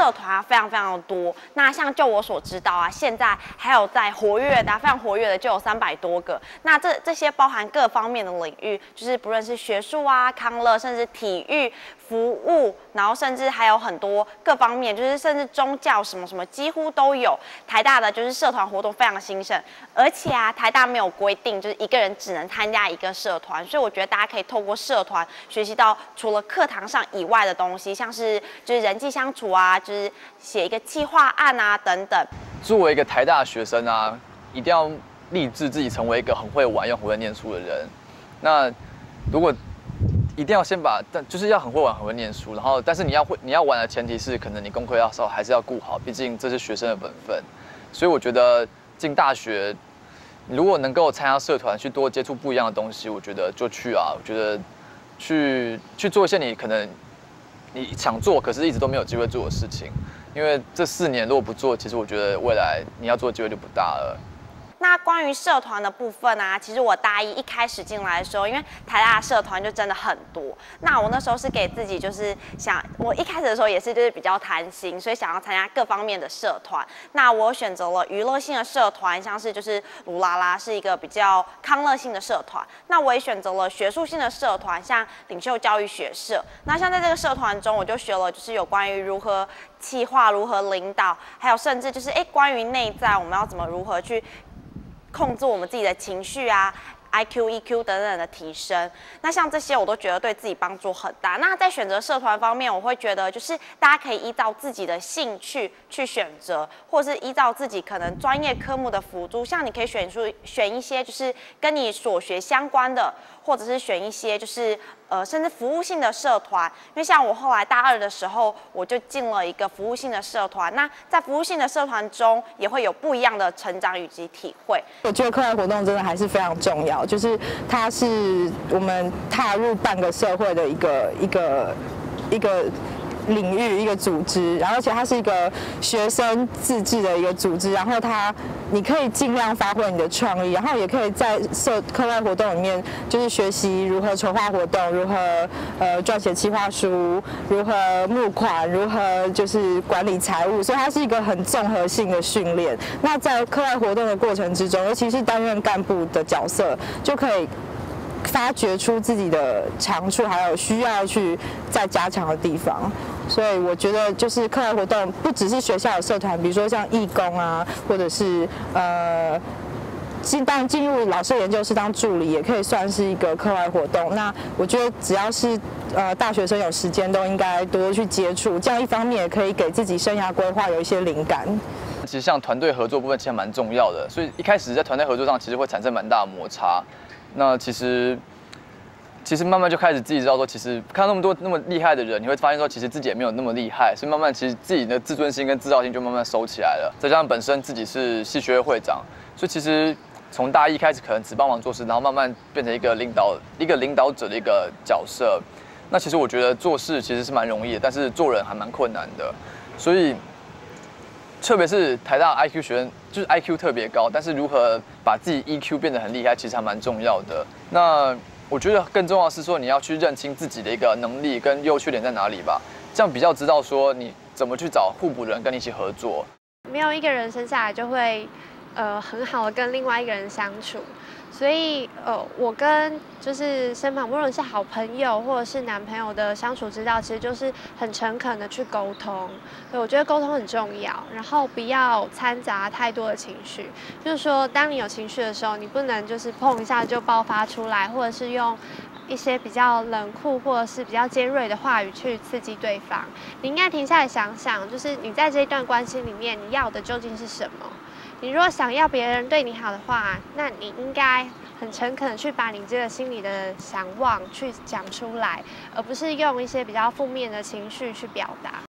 社团非常非常的多。那像就我所知道啊，现在还有在活跃的、非常活跃的就有300多个。那这些包含各方面的领域，就是不论是学术啊、康乐，甚至体育、服务，然后甚至还有很多各方面，就是甚至宗教什么什么几乎都有。台大的就是社团活动非常兴盛，而且啊，台大没有规定就是一个人只能参加一个社团，所以我觉得大家可以透过社团学习到除了课堂上以外的东西，像是就是人际相处啊，就是写一个计划案啊等等。作为一个台大学生啊，一定要立志自己成为一个很会玩又很会念书的人。那如果一定要先就是要很会玩、很会念书，然后但是你要玩的前提是，可能你功课还是要顾好，毕竟这是学生的本分。所以我觉得进大学，如果能够参加社团，去多接触不一样的东西，我觉得就去啊。我觉得去做一些你可能你想做，可是一直都没有机会做的事情。因为这4年如果不做，其实我觉得未来你要做的机会就不大了。那关于社团的部分啊，其实我大一开始进来的时候，因为台大社团就真的很多。那我那时候是给自己就是我一开始的时候也是就是比较贪心，所以想要参加各方面的社团。那我选择了娱乐性的社团，像是就是鲁拉拉是一个比较康乐性的社团。那我也选择了学术性的社团，像领袖教育学社。那像在这个社团中，我就学了就是有关于如何企划、如何领导，还有甚至就是关于内在我们要如何去控制我们自己的情绪啊、IQ、EQ 等等的提升。那像这些我都觉得对自己帮助很大。那在选择社团方面，我会觉得就是大家可以依照自己的兴趣去选择，或是依照自己可能专业科目的辅助，像你可以选一些就是跟你所学相关的，或者是选一些就是甚至服务性的社团。因为像我后来大2的时候，我就进了一个服务性的社团。那在服务性的社团中，也会有不一样的成长以及体会。我觉得课外活动真的还是非常重要，就是它是我们踏入半个社会的一个领域、一个组织，然后而且它是一个学生自治的一个组织，然后你可以尽量发挥你的创意，然后也可以在课外活动里面就是学习如何筹划活动，如何撰写企划书，如何募款，如何就是管理财务，所以它是一个很综合性的训练。那在课外活动的过程之中，尤其是担任干部的角色，就可以发掘出自己的长处，还有需要去再加强的地方。所以我觉得，就是课外活动不只是学校的社团，比如说像义工啊，或者是当然进入老师研究室当助理，也可以算是一个课外活动。那我觉得只要是大学生有时间，都应该多多去接触，这样一方面也可以给自己生涯规划有一些灵感。其实像团队合作部分其实蛮重要的，所以一开始在团队合作上其实会产生蛮大的摩擦。那其实慢慢就开始自己知道说，其实看到那么多那么厉害的人，你会发现说，其实自己也没有那么厉害，所以慢慢其实自己的自尊心跟自豪心就慢慢收起来了。再加上本身自己是系学会会长，所以其实从大一开始可能只帮忙做事，然后慢慢变成一个领导者的一个角色。那其实我觉得做事其实是蛮容易的，但是做人还蛮困难的。所以特别是台大 IQ 学生，就是 IQ 特别高，但是如何把自己 EQ 变得很厉害，其实还蛮重要的。那我觉得更重要的是说，你要去认清自己的一个能力跟优缺点在哪里吧，这样比较知道说你怎么去找互补的人跟你一起合作。没有一个人生下来就会很好的跟另外一个人相处，所以我跟就是身旁无论是好朋友或者是男朋友的相处之道，其实就是很诚恳的去沟通。所以我觉得沟通很重要，然后不要掺杂太多的情绪。就是说，当你有情绪的时候，你不能就是碰一下就爆发出来，或者是用一些比较冷酷或者是比较尖锐的话语去刺激对方。你应该停下来想想，就是你在这一段关系里面，你要的究竟是什么？你如果想要别人对你好的话，那你应该很诚恳的去把你这个心里的想望去讲出来，而不是用一些比较负面的情绪去表达。